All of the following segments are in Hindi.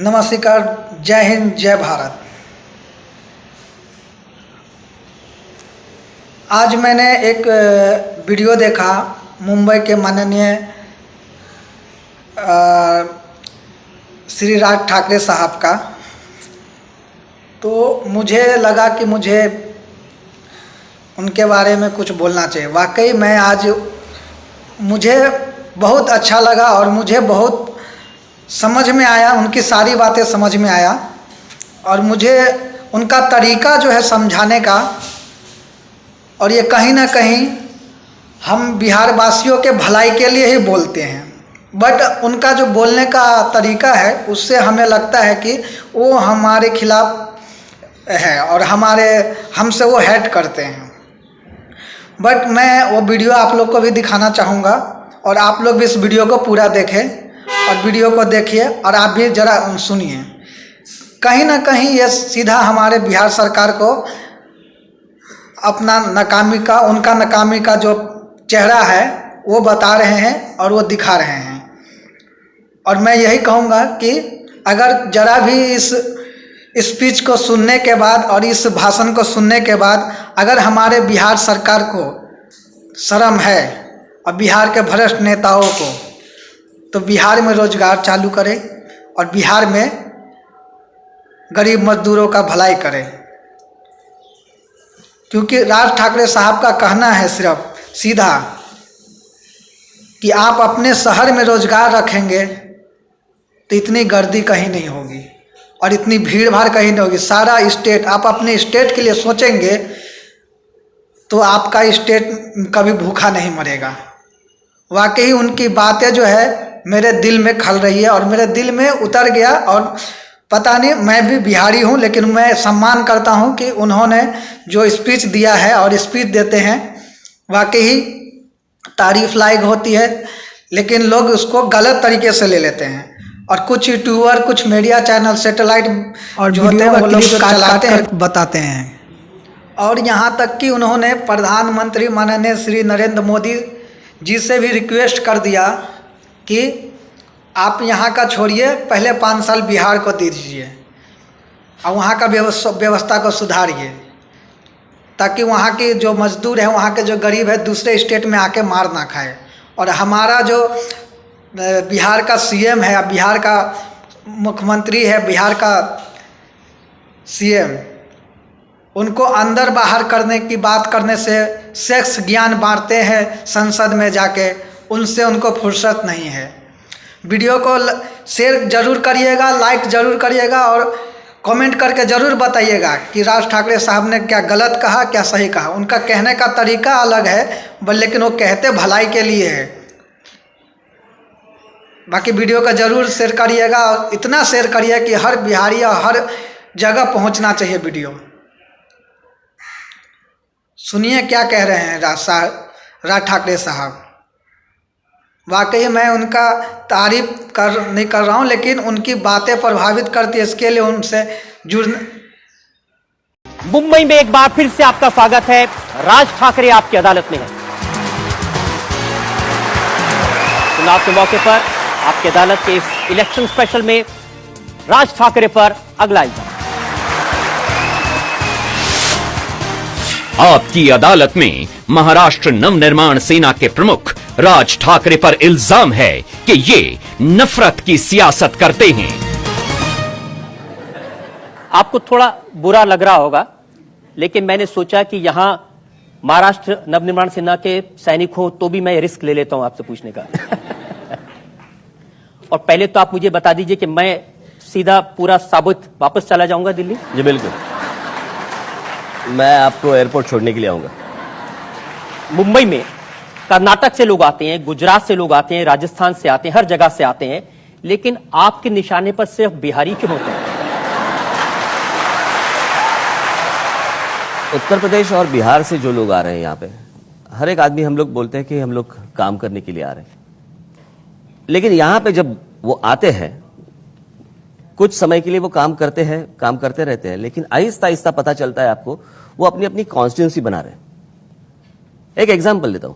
नमस्कार, जय हिंद, जय भारत। आज मैंने एक वीडियो देखा मुंबई के माननीय श्री राज ठाकरे साहब का, तो मुझे लगा कि मुझे उनके बारे में कुछ बोलना चाहिए। वाकई मैं आज मुझे बहुत अच्छा लगा और मुझे बहुत समझ में आया, उनकी सारी बातें समझ में आया और मुझे उनका तरीका जो है समझाने का, और ये कहीं ना कहीं हम बिहार वासियों के भलाई के लिए ही बोलते हैं, बट उनका जो बोलने का तरीका है उससे हमें लगता है कि वो हमारे खिलाफ है और हमसे वो हेट करते हैं। बट मैं वो वीडियो आप लोग को भी दिखाना चाहूँगा और आप लोग भी इस वीडियो को पूरा देखें और वीडियो को देखिए और आप भी ज़रा सुनिए। कहीं ना कहीं ये सीधा हमारे बिहार सरकार को अपना उनका नाकामी का जो चेहरा है वो बता रहे हैं और वो दिखा रहे हैं। और मैं यही कहूँगा कि अगर ज़रा भी इस स्पीच को सुनने के बाद और इस भाषण को सुनने के बाद अगर हमारे बिहार सरकार को शर्म है और बिहार के भ्रष्ट नेताओं को, तो बिहार में रोजगार चालू करें और बिहार में गरीब मजदूरों का भलाई करें। क्योंकि राज ठाकरे साहब का कहना है सिर्फ सीधा कि आप अपने शहर में रोजगार रखेंगे तो इतनी गर्दी कहीं नहीं होगी और इतनी भीड़ भाड़ कहीं नहीं होगी। सारा स्टेट, आप अपने स्टेट के लिए सोचेंगे तो आपका स्टेट कभी भूखा नहीं मरेगा। वाकई उनकी बातें जो है मेरे दिल में खल रही है और मेरे दिल में उतर गया। और पता नहीं, मैं भी बिहारी हूँ लेकिन मैं सम्मान करता हूँ कि उन्होंने जो स्पीच दिया है और स्पीच देते हैं वाकई तारीफ लायक होती है, लेकिन लोग उसको गलत तरीके से ले लेते हैं। और कुछ यूट्यूबर, कुछ मीडिया चैनल, सैटेलाइट और जो होते हैं वो लोग चलाते हैं, बताते हैं। और यहाँ तक कि उन्होंने प्रधानमंत्री माननीय श्री नरेंद्र मोदी जी से भी रिक्वेस्ट कर दिया कि आप यहाँ का छोड़िए, पहले 5 साल बिहार को दे दीजिए और वहाँ का व्यवस्था को सुधारिए, ताकि वहाँ के जो मजदूर हैं, वहाँ के जो गरीब है, दूसरे स्टेट में आके मार ना खाए। और हमारा जो बिहार का सीएम है, बिहार का मुख्यमंत्री है, बिहार का सीएम, उनको अंदर बाहर करने की बात करने से सेक्स ज्ञान बांटते हैं संसद में जाके, उनसे उनको फुर्सत नहीं है। वीडियो को शेयर जरूर करिएगा, लाइक जरूर करिएगा और कमेंट करके ज़रूर बताइएगा कि राज ठाकरे साहब ने क्या गलत कहा, क्या सही कहा। उनका कहने का तरीका अलग है लेकिन वो कहते भलाई के लिए है। बाकी वीडियो का ज़रूर शेयर करिएगा और इतना शेयर करिए कि हर बिहारी और हर जगह पहुंचना चाहिए वीडियो। सुनिए क्या कह रहे हैं राज ठाकरे साहब। वाकई मैं उनका तारीफ नहीं कर रहा हूं, लेकिन उनकी बातें प्रभावित करती है, इसके लिए उनसे जुड़ने। मुंबई में एक बार फिर से आपका स्वागत है। राज ठाकरे आपकी अदालत में है। चुनाव के मौके पर आपकी अदालत के इस इलेक्शन स्पेशल में राज ठाकरे पर अगला इल्जाम। आपकी अदालत में महाराष्ट्र नवनिर्माण सेना के प्रमुख राज ठाकरे पर इल्जाम है कि ये नफरत की सियासत करते हैं। आपको थोड़ा बुरा लग रहा होगा, लेकिन मैंने सोचा कि यहां महाराष्ट्र नवनिर्माण सेना के सैनिक हो तो भी मैं रिस्क ले लेता हूं आपसे पूछने का। और पहले तो आप मुझे बता दीजिए कि मैं सीधा पूरा साबुत वापस चला जाऊंगा दिल्ली? जी बिल्कुल, मैं आपको एयरपोर्ट छोड़ने के लिए आऊंगा। मुंबई में कर्नाटक से लोग आते हैं, गुजरात से लोग आते हैं, राजस्थान से आते हैं, हर जगह से आते हैं, लेकिन आपके निशाने पर सिर्फ बिहारी क्यों होते हैं? उत्तर प्रदेश और बिहार से जो लोग आ रहे हैं यहाँ पे, हर एक आदमी, हम लोग बोलते हैं कि हम लोग काम करने के लिए आ रहे हैं, लेकिन यहाँ पे जब वो आते हैं कुछ समय के लिए वो काम करते हैं, काम करते रहते हैं, लेकिन आहिस्ता आहिस्ता पता चलता है आपको वो अपनी अपनी कॉन्स्टिट्यूंसी बना रहे हैं। एक एग्जाम्पल देता हूं,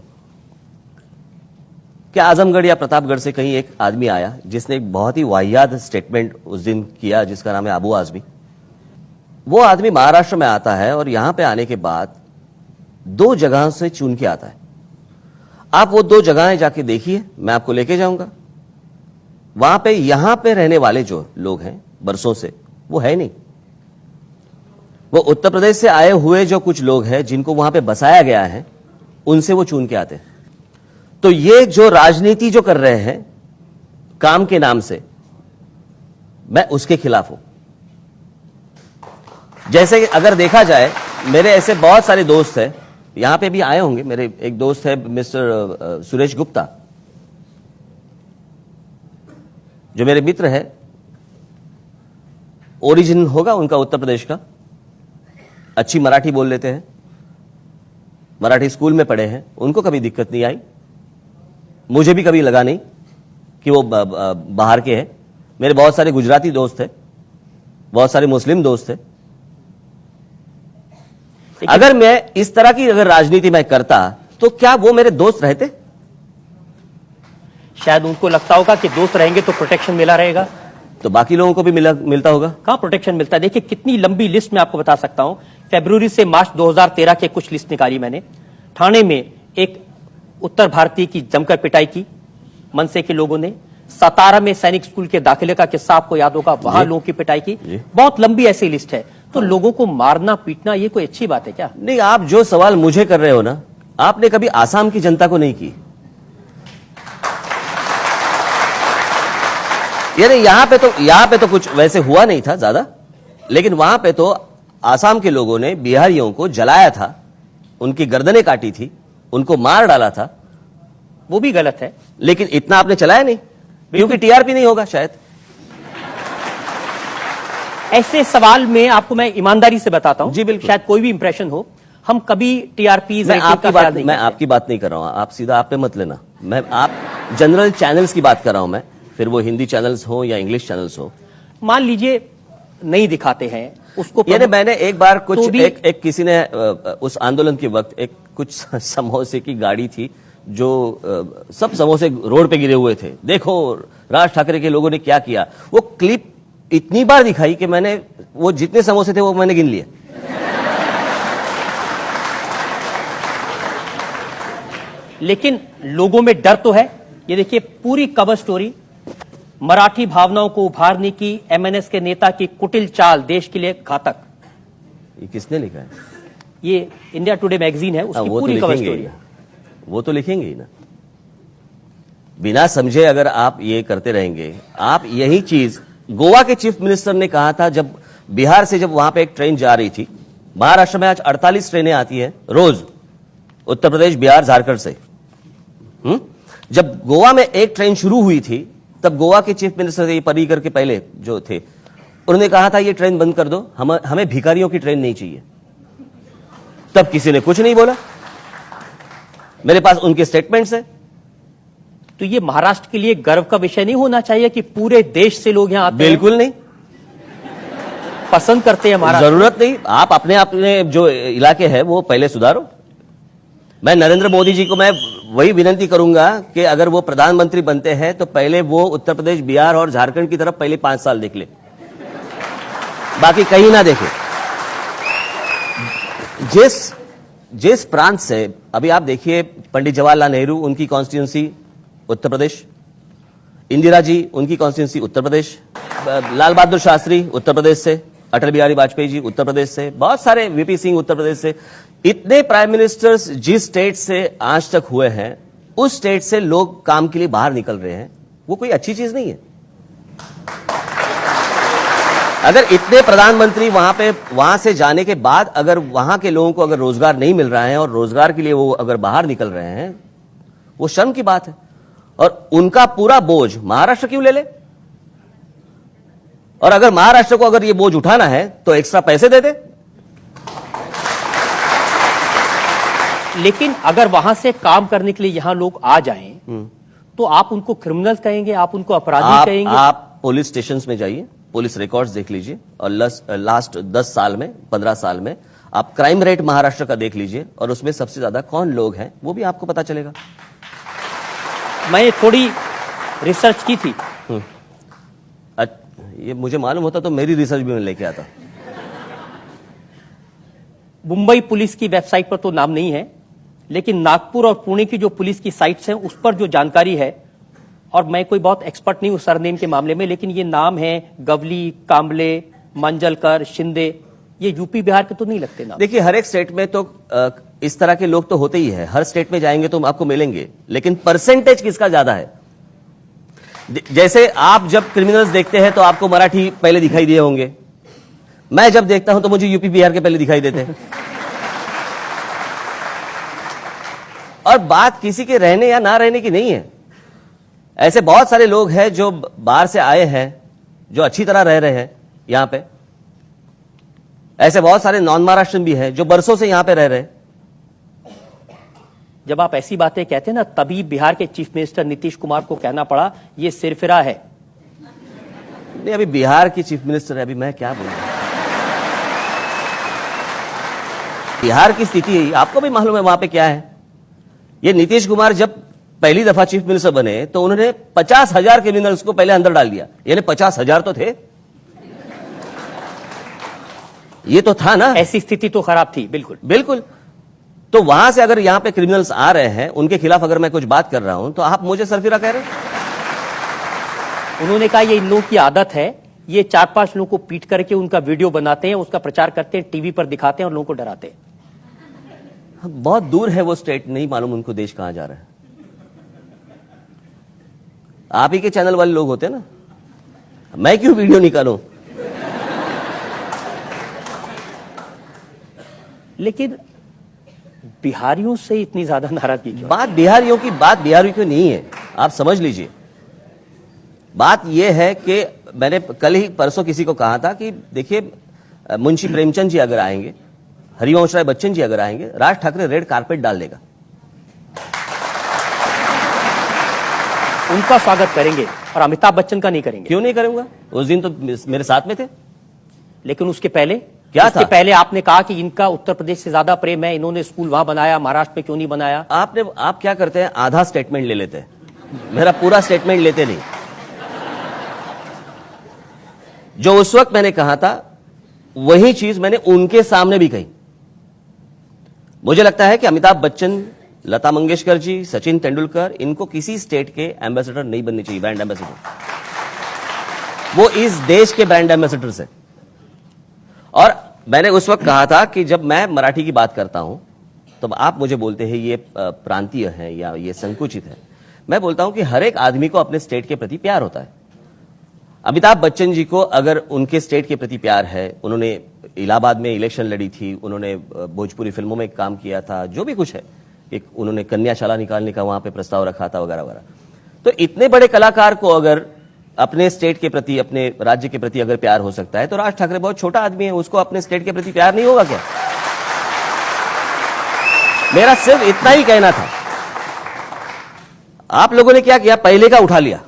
कि आजमगढ़ या प्रतापगढ़ से कहीं एक आदमी आया जिसने एक बहुत ही वाहियात स्टेटमेंट उस दिन किया, जिसका नाम है अबू आजमी। वो आदमी महाराष्ट्र में आता है और यहां पे आने के बाद 2 जगहों से चुन के आता है। आप वो 2 जगहें जाके देखिए, मैं आपको लेके जाऊंगा। वहां पे यहां पे रहने वाले जो लोग हैं बरसों से, वो है नहीं। वो उत्तर प्रदेश से आए हुए जो कुछ लोग हैं जिनको वहां पे बसाया गया है, उनसे वो चुन के आते हैं। तो ये जो राजनीति जो कर रहे हैं काम के नाम से, मैं उसके खिलाफ हूं। जैसे कि अगर देखा जाए, मेरे ऐसे बहुत सारे दोस्त हैं, यहां पे भी आए होंगे। मेरे एक दोस्त है मिस्टर सुरेश गुप्ता, जो मेरे मित्र है। ओरिजिन होगा उनका उत्तर प्रदेश का, अच्छी मराठी बोल लेते हैं, मराठी स्कूल में पढ़े हैं, उनको कभी दिक्कत नहीं आई। मुझे भी कभी लगा नहीं कि वो बाहर के हैं। मेरे बहुत सारे गुजराती दोस्त हैं, बहुत सारे मुस्लिम दोस्त हैं। अगर मैं इस तरह की अगर राजनीति मैं करता तो क्या वो मेरे दोस्त रहते? शायद उनको लगता होगा कि दोस्त रहेंगे तो प्रोटेक्शन मिला रहेगा, तो बाकी लोगों को भी मिलता होगा। कहां प्रोटेक्शन मिलता है? देखिए कितनी लंबी लिस्ट मैं आपको बता सकता हूं। फरवरी से मार्च 2013 के कुछ लिस्ट निकाली मैंने। ठाणे में एक उत्तर भारतीय की जमकर पिटाई की मनसे के लोगों ने। सतारा में सैनिक स्कूल के दाखिले का किस्सा आपको याद होगा, वहां लोगों की पिटाई की। बहुत लंबी ऐसी लिस्ट है। तो लोगों को मारना पीटना ये कोई अच्छी बात है क्या? नहीं, आप जो सवाल मुझे कर रहे हो ना, आपने कभी आसाम की जनता को नहीं की। यानी यहां पे तो कुछ वैसे हुआ नहीं था ज्यादा, लेकिन वहां पे तो आसाम के लोगों ने बिहारियों को जलाया था, उनकी गर्दनें काटी थी, उनको मार डाला था। वो भी गलत है, लेकिन इतना आपने चलाया नहीं, क्योंकि टीआरपी नहीं होगा शायद। ऐसे सवाल में आपको मैं ईमानदारी से बताता हूं, जी बिल्कुल, शायद कोई भी इंप्रेशन हो, हम कभी टीआरपी मैं आपकी बात नहीं कर रहा हूं। आप सीधा आप पे मत लेना। आप जनरल चैनल्स की बात कर रहा हूं मैं, फिर वो हिंदी चैनल्स हो या इंग्लिश चैनल्स हो। मान लीजिए नहीं दिखाते हैं उसको। यानी मैंने एक बार कुछ एक किसी ने उस आंदोलन के वक्त एक कुछ समोसे की गाड़ी थी, जो सब समोसे रोड पे गिरे हुए थे, देखो राज ठाकरे के लोगों ने क्या किया। वो क्लिप इतनी बार दिखाई कि मैंने वो जितने समोसे थे वो मैंने गिन लिए। लेकिन लोगों में डर तो है। ये देखिए पूरी कवर स्टोरी, मराठी भावनाओं को उभारने की एमएनएस के नेता की कुटिल चाल देश के लिए घातक। ये किसने लिखा है? ये इंडिया टुडे मैगजीन है, उसकी पूरी कवर स्टोरी है। वो तो लिखेंगे ही ना, बिना समझे अगर आप ये करते रहेंगे। आप यही चीज गोवा के चीफ मिनिस्टर ने कहा था, जब बिहार से जब वहां पे एक ट्रेन जा रही थी। महाराष्ट्र में आज 48 ट्रेनें आती हैं रोज, उत्तर प्रदेश, बिहार, झारखंड से। जब गोवा में एक ट्रेन शुरू हुई थी, तब गोवा के चीफ मिनिस्टर पर्रिकर के पहले जो थे, उन्होंने कहा था ये ट्रेन बंद कर दो, हमें भिखारियों की ट्रेन नहीं चाहिए। तब किसी ने कुछ नहीं बोला। मेरे पास उनके स्टेटमेंट्स है। तो ये महाराष्ट्र के लिए गर्व का विषय नहीं होना चाहिए कि पूरे देश से लोग यहां आते हैं? बिल्कुल नहीं, पसंद करते हैं महाराष्ट्र। जरूरत नहीं। आप अपने जो इलाके है वो पहले सुधारो। मैं नरेंद्र मोदी जी को मैं वही विनती करूंगा कि अगर वो प्रधानमंत्री बनते हैं तो पहले वो उत्तर प्रदेश, बिहार और झारखंड की तरफ पहले 5 साल देख ले, बाकी कहीं ना देखे। जिस प्रांत से अभी आप देखिए, पंडित जवाहरलाल नेहरू, उनकी कॉन्स्टिट्यूंसी उत्तर प्रदेश, इंदिरा जी उनकी कॉन्स्टिट्यूंसी उत्तर प्रदेश, लाल बहादुर शास्त्री उत्तर प्रदेश से, अटल बिहारी वाजपेयी जी उत्तर प्रदेश से, बहुत सारे वीपी सिंह उत्तर प्रदेश से। इतने प्राइम मिनिस्टर्स जिस स्टेट से आज तक हुए हैं, उस स्टेट से लोग काम के लिए बाहर निकल रहे हैं, वो कोई अच्छी चीज नहीं है। अगर इतने प्रधानमंत्री वहां से जाने के बाद अगर वहां के लोगों को अगर रोजगार नहीं मिल रहा है और रोजगार के लिए वो अगर बाहर निकल रहे हैं, वो शर्म की बात है। और उनका पूरा बोझ महाराष्ट्र क्यों ले ले? और अगर महाराष्ट्र को अगर ये बोझ उठाना है तो एक्स्ट्रा पैसे दे दे। लेकिन अगर वहां से काम करने के लिए यहां लोग आ जाएं, तो आप उनको क्रिमिनल कहेंगे, आप उनको अपराधी कहेंगे? आप पुलिस स्टेशन में जाइए, पुलिस रिकॉर्ड्स देख लीजिए, और लास्ट 10 साल में, 15 साल में आप क्राइम रेट महाराष्ट्र का देख लीजिए, और उसमें सबसे ज्यादा कौन लोग हैं वो भी आपको पता चलेगा। मैंने थोड़ी रिसर्च की थी। ये मुझे मालूम होता तो मेरी रिसर्च भी मैं लेके आता। मुंबई पुलिस की वेबसाइट पर तो नाम नहीं है, लेकिन नागपुर और पुणे की जो पुलिस की साइट्स हैं उस पर जो जानकारी है, और मैं कोई बहुत एक्सपर्ट नहीं हूं सरनेम के मामले में, लेकिन ये नाम है गवली, कांबले, मांजलकर, शिंदे, ये यूपी बिहार के तो नहीं लगते नाम। देखिए, हर एक स्टेट में तो इस तरह के लोग तो होते ही है, हर स्टेट में जाएंगे तो आपको मिलेंगे, लेकिन परसेंटेज किसका ज्यादा है? जैसे आप जब क्रिमिनल्स देखते हैं तो आपको मराठी पहले दिखाई दिए होंगे, मैं जब देखता हूं तो मुझे यूपी बिहार के पहले दिखाई देते हैं। और बात किसी के रहने या ना रहने की नहीं है। ऐसे बहुत सारे लोग हैं जो बाहर से आए हैं, जो अच्छी तरह रह रहे हैं यहां पे। ऐसे बहुत सारे नॉन महाराष्ट्रन भी हैं जो बरसों से यहां पे रह रहे हैं। जब आप ऐसी बातें कहते हैं ना, तभी बिहार के चीफ मिनिस्टर नीतीश कुमार को कहना पड़ा ये सिरफिरा है। नहीं, अभी बिहार की चीफ मिनिस्टर है, अभी मैं क्या बोलूं। बिहार की स्थिति है, आपको भी मालूम है वहां पे क्या है। ये नीतीश कुमार जब पहली दफा चीफ मिनिस्टर बने तो उन्होंने 50,000 क्रिमिनल्स को पहले अंदर डाल दिया। यानी 50,000 तो थे, ये तो था ना। ऐसी स्थिति तो खराब थी, बिल्कुल बिल्कुल। तो वहां से अगर यहां पे क्रिमिनल्स आ रहे हैं, उनके खिलाफ अगर मैं कुछ बात कर रहा हूं तो आप मुझे सरफिरा कह रहे हैं। उन्होंने कहा ये इन लोगों की आदत है, ये 4-5 लोगों को पीट करके उनका वीडियो बनाते हैं, उसका प्रचार करते हैं, टीवी पर दिखाते हैं और लोगों को डराते हैं। बहुत दूर है वो स्टेट, नहीं मालूम उनको देश कहां जा रहा है। आप ही के चैनल वाले लोग होते हैं ना, मैं क्यों वीडियो निकालूं। लेकिन बिहारियों से इतनी ज्यादा नाराजगी क्यों? बात बिहारियों की नहीं है, आप समझ लीजिए। बात यह है कि मैंने कल ही परसों किसी को कहा था कि देखिए, मुंशी प्रेमचंद जी अगर आएंगे, हरिवंश राय बच्चन जी अगर आएंगे, राज ठाकरे रेड कारपेट डाल देगा। उनका स्वागत करेंगे और अमिताभ बच्चन का नहीं करेंगे। क्यों नहीं करूंगा? उस दिन तो मेरे साथ में थे। लेकिन उसके पहले क्या उसके था? पहले आपने कहा कि इनका उत्तर प्रदेश से ज्यादा प्रेम है, इन्होंने स्कूल वहां बनाया, महाराष्ट्र में क्यों नहीं बनाया? आप क्या करते हैं, आधा स्टेटमेंट ले लेते हैं, मेरा पूरा स्टेटमेंट लेते नहीं। जो उस वक्त मैंने कहा था वही चीज मैंने उनके सामने भी कही। मुझे लगता है कि अमिताभ बच्चन, लता मंगेशकर जी, सचिन तेंदुलकर, इनको किसी स्टेट के एम्बेसडर नहीं बनने चाहिए, ब्रांड एम्बेसडर। वो इस देश के ब्रांड एम्बेसडर से। और मैंने उस वक्त कहा था कि जब मैं मराठी की बात करता हूं तो आप मुझे बोलते हैं ये प्रांतीय है या ये संकुचित है। मैं बोलता हूं कि हर एक आदमी को अपने स्टेट के प्रति प्यार होता है। अमिताभ बच्चन जी को अगर उनके स्टेट के प्रति प्यार है, उन्होंने इलाहाबाद में इलेक्शन लड़ी थी, उन्होंने भोजपुरी फिल्मों में काम किया था, जो भी कुछ है, एक उन्होंने कन्याशाला निकालने का वहां पे प्रस्ताव रखा था वगैरह वगैरह। तो इतने बड़े कलाकार को अगर अपने स्टेट के प्रति, अपने राज्य के प्रति अगर प्यार हो सकता है, तो राज ठाकरे बहुत छोटा आदमी है, उसको अपने स्टेट के प्रति प्यार नहीं होगा क्या? मेरा सिर्फ इतना ही कहना था। आप लोगों ने क्या किया, पहले का उठा लिया।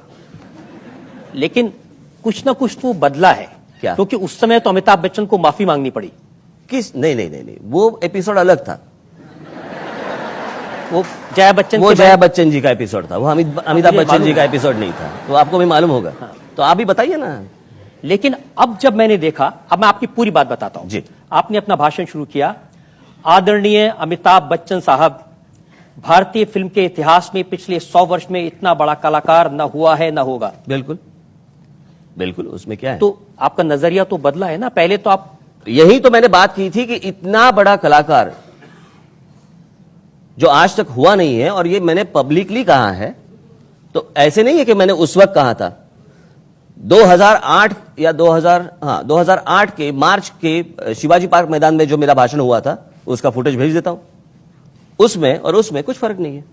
लेकिन कुछ ना कुछ तो बदला है क्या? क्योंकि उस समय तो अमिताभ बच्चन को माफी मांगनी पड़ी। नहीं, वो एपिसोड अलग था। वो जया बच्चन वो के जया बच्चन जी का एपिसोड था, वो अमिताभ मुझे बच्चन जी मालूम का है। एपिसोड नहीं था, तो आपको भी मालूम होगा। तो आप भी बताइए ना। लेकिन अब जब मैंने देखा, अब मैं आपकी पूरी बात बताता हूं। जी। आपने अपना भाषण शुरू किया, आदरणीय अमिताभ बच्चन साहब, भारतीय फिल्म के इतिहास में पिछले 100 वर्ष में इतना बड़ा कलाकार न हुआ है न होगा। बिल्कुल बिल्कुल, उसमें क्या है? तो आपका नजरिया तो बदला है ना। पहले तो आप, यही तो मैंने बात की थी कि इतना बड़ा कलाकार जो आज तक हुआ नहीं है, और ये मैंने पब्लिकली कहा है, तो ऐसे नहीं है कि मैंने उस वक्त कहा था। 2008 या 2008 के मार्च के शिवाजी पार्क मैदान में जो मेरा भाषण हुआ था, उसका फुटेज भेज देता हूं। उसमें और उसमें कुछ फर्क नहीं है।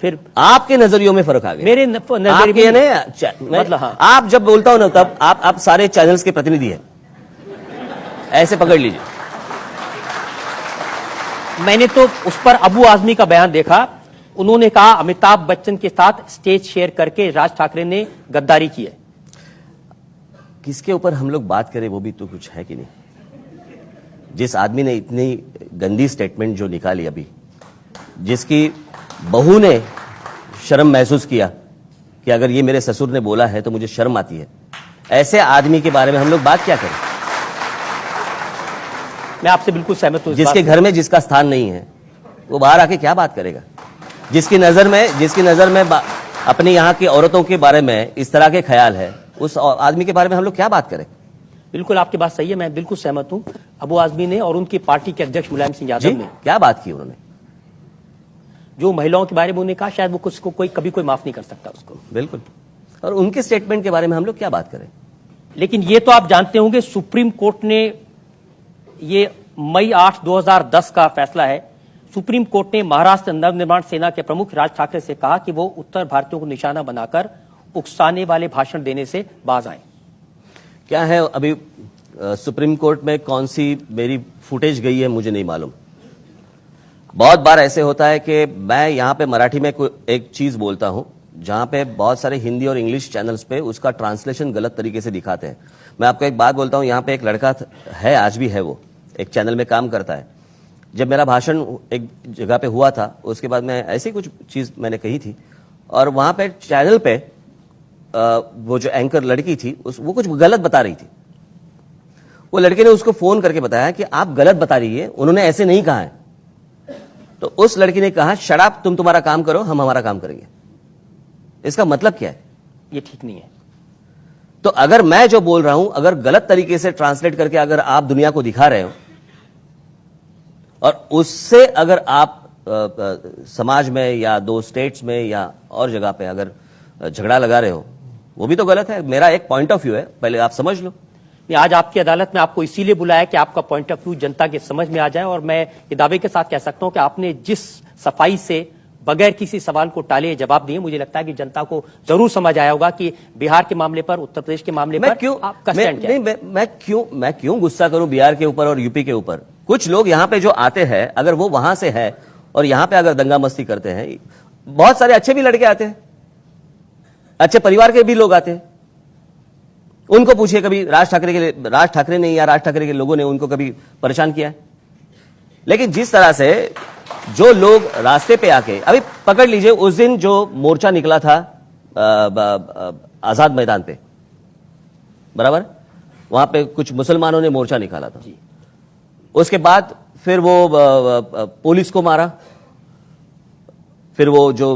फिर आपके नजरियों में फर्क आ गया। मेरे नजरिए आपके में मतलब हाँ। आप जब बोलता हूं ना, तब आप सारे चैनल्स के प्रतिनिधि हैं, ऐसे पकड़ लीजिए। मैंने तो उस पर अबू आजमी का बयान देखा। उन्होंने कहा अमिताभ बच्चन के साथ स्टेज शेयर करके राज ठाकरे ने गद्दारी की है। किसके ऊपर हम लोग बात करें, वो भी तो कुछ है कि नहीं। जिस आदमी ने इतनी गंदी स्टेटमेंट जो निकाली अभी, जिसकी बहू ने शर्म महसूस किया कि अगर ये मेरे ससुर ने बोला है तो मुझे शर्म आती है, ऐसे आदमी के बारे में हम लोग बात क्या करें? मैं आपसे बिल्कुल सहमत हूं। जिसके घर में जिसका स्थान नहीं है वो बाहर आके क्या बात करेगा? जिसकी नजर में अपने यहाँ की औरतों के बारे में इस तरह के ख्याल है, उस आदमी के बारे में हम लोग क्या बात करें? बिल्कुल आपकी बात सही है, मैं बिल्कुल सहमत हूं। अबू आजमी ने और उनकी पार्टी के अध्यक्ष मुलायम सिंह यादव ने क्या बात की उन्होंने? जो महिलाओं के बारे में उन्होंने कहा, शायद वो कुछ को कभी कोई माफ नहीं कर सकता उसको। बिल्कुल। और उनके स्टेटमेंट के बारे में हम लोग क्या बात करें? लेकिन ये तो आप जानते होंगे, सुप्रीम कोर्ट ने, ये मई 8, 2010 का फैसला है, सुप्रीम कोर्ट ने महाराष्ट्र नवनिर्माण सेना के प्रमुख राज ठाकरे से कहा कि वो उत्तर भारतीयों को निशाना बनाकर उकसाने वाले भाषण देने से बाज आए। क्या है अभी सुप्रीम कोर्ट में कौन सी मेरी फुटेज गई है मुझे नहीं मालूम। बहुत बार ऐसे होता है कि मैं यहाँ पे मराठी में एक चीज बोलता हूँ जहां पे बहुत सारे हिंदी और इंग्लिश चैनल्स पे उसका ट्रांसलेशन गलत तरीके से दिखाते हैं। मैं आपको एक बात बोलता हूँ, यहाँ पे एक लड़का है, आज भी है, वो एक चैनल में काम करता है। जब मेरा भाषण एक जगह पे हुआ था, उसके बाद मैं ऐसी कुछ चीज मैंने कही थी और वहां पे चैनल पे वो जो एंकर लड़की थी वो कुछ गलत बता रही थी। वो लड़के ने उसको फोन करके बताया कि आप गलत बता रही है, उन्होंने ऐसे नहीं कहा है। तो उस लड़की ने कहा, शराब तुम तुम्हारा काम करो, हम हमारा काम करेंगे। इसका मतलब क्या है? ये ठीक नहीं है। तो अगर मैं जो बोल रहा हूं अगर गलत तरीके से ट्रांसलेट करके अगर आप दुनिया को दिखा रहे हो और उससे अगर आप समाज में या दो स्टेट्स में या और जगह पे अगर झगड़ा लगा रहे हो, वो भी तो गलत है। मेरा एक पॉइंट ऑफ व्यू है, पहले आप समझ लो। आज आपकी अदालत में आपको इसीलिए बुलाया कि आपका पॉइंट ऑफ व्यू जनता के समझ में आ जाए, और मैं ये दावे के साथ कह सकता हूं कि आपने जिस सफाई से बगैर किसी सवाल को टाले जवाब दिए, मुझे लगता है कि जनता को जरूर समझ आया होगा कि बिहार के मामले पर, उत्तर प्रदेश के मामले पर आपका स्टैंड क्या है। मैं क्यों गुस्सा करूं बिहार के ऊपर और यूपी के ऊपर? कुछ लोग यहां पे जो आते हैं, अगर वो वहां से है और यहां पे अगर दंगा मस्ती करते हैं, बहुत सारे अच्छे भी लड़के आते हैं, अच्छे परिवार के भी लोग आते हैं। उनको पूछिए कभी राज ठाकरे ने या राज ठाकरे के लोगों ने उनको कभी परेशान किया है? लेकिन जिस तरह से जो लोग रास्ते पे आके, अभी पकड़ लीजिए उस दिन जो मोर्चा निकला था आजाद मैदान पे, बराबर, वहां पे कुछ मुसलमानों ने मोर्चा निकाला था। उसके बाद फिर वो पुलिस को मारा, फिर वो जो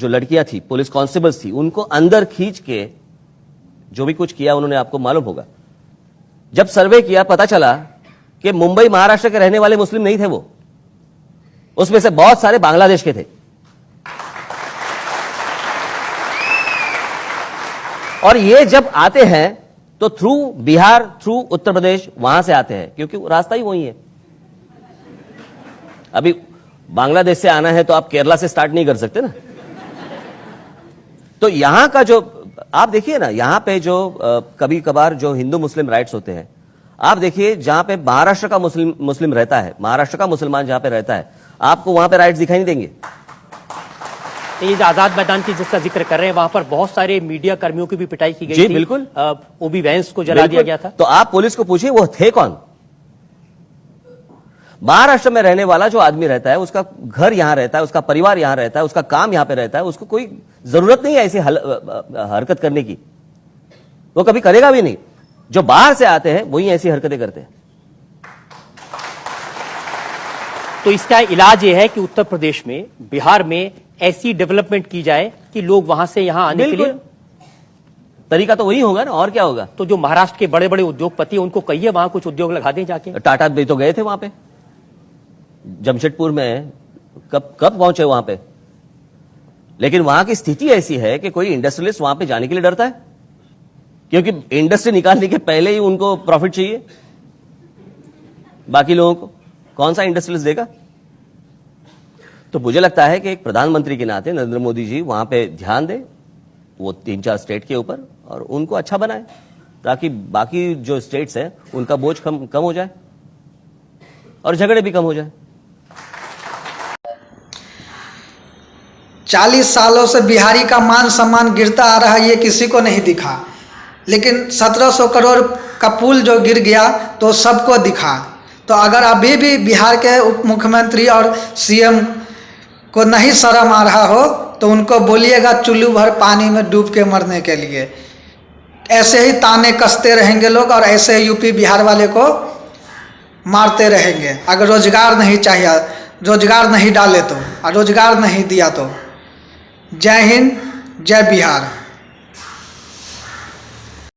लड़कियां थी, पुलिस कांस्टेबल्स थी, उनको अंदर खींच के जो भी कुछ किया उन्होंने, आपको मालूम होगा। जब सर्वे किया पता चला कि मुंबई महाराष्ट्र के रहने वाले मुस्लिम नहीं थे, वो उसमें से बहुत सारे बांग्लादेश के थे। और ये जब आते हैं तो थ्रू बिहार, थ्रू उत्तर प्रदेश, वहां से आते हैं, क्योंकि रास्ता ही वही है। अभी बांग्लादेश से आना है तो आप केरला से स्टार्ट नहीं कर सकते ना। तो यहां का जो आप देखिए ना, यहां पे जो कभी कभार जो हिंदू मुस्लिम राइट्स होते हैं, आप देखिए जहां पे महाराष्ट्र का मुस्लिम रहता है, महाराष्ट्र का मुसलमान जहां पे रहता है, आपको वहां पे राइट्स दिखाई नहीं देंगे। ये जो आजाद मैदान की जिसका जिक्र कर रहे हैं, वहां पर बहुत सारे मीडिया कर्मियों की भी पिटाई की गई जी, थी। बिल्कुल। ओबी वैंस को जला दिया गया था। तो आप पुलिस को पूछिए वो थे कौन? महाराष्ट्र में रहने वाला जो आदमी रहता है, उसका घर यहां रहता है, उसका परिवार यहां रहता है, उसका काम यहां पे रहता है, उसको कोई जरूरत नहीं है ऐसी हरकत करने की, वो कभी करेगा भी नहीं। जो बाहर से आते हैं वही ऐसी हरकतें करते हैं। तो इसका इलाज यह है कि उत्तर प्रदेश में, बिहार में ऐसी डेवलपमेंट की जाए कि लोग वहां से यहां आने के लिए, तरीका तो वही होगा ना, और क्या होगा। तो जो महाराष्ट्र के बड़े बड़े उद्योगपति, उनको कहिए वहां कुछ उद्योग लगा दें जाके। टाटा भी तो गए थे वहां पे, जमशेदपुर में, कब पहुंचे वहां पे। लेकिन वहां की स्थिति ऐसी है कि कोई इंडस्ट्रियलिस्ट वहां पे जाने के लिए डरता है, क्योंकि इंडस्ट्री निकालने के पहले ही उनको प्रॉफिट चाहिए। बाकी लोगों को कौन सा इंडस्ट्रियलिस्ट देगा? तो मुझे लगता है कि एक प्रधानमंत्री के नाते नरेंद्र मोदी जी वहां पे ध्यान दें, वो 3-4 स्टेट के ऊपर, और उनको अच्छा बनाए, ताकि बाकी जो स्टेट्स हैं उनका बोझ कम हो जाए और झगड़े भी कम हो जाए। 40 सालों से बिहारी का मान सम्मान गिरता आ रहा है, ये किसी को नहीं दिखा। लेकिन 1700 करोड़ का पुल जो गिर गया तो सबको दिखा। तो अगर अभी भी बिहार के उप मुख्यमंत्री और सीएम को नहीं शर्म आ रहा हो तो उनको बोलिएगा चुल्लू भर पानी में डूब के मरने के लिए। ऐसे ही ताने कसते रहेंगे लोग और ऐसे ही यूपी बिहार वाले को मारते रहेंगे अगर रोजगार नहीं चाहिए, रोजगार नहीं डाले तो, और रोजगार नहीं दिया तो। जय हिंद, जय बिहार।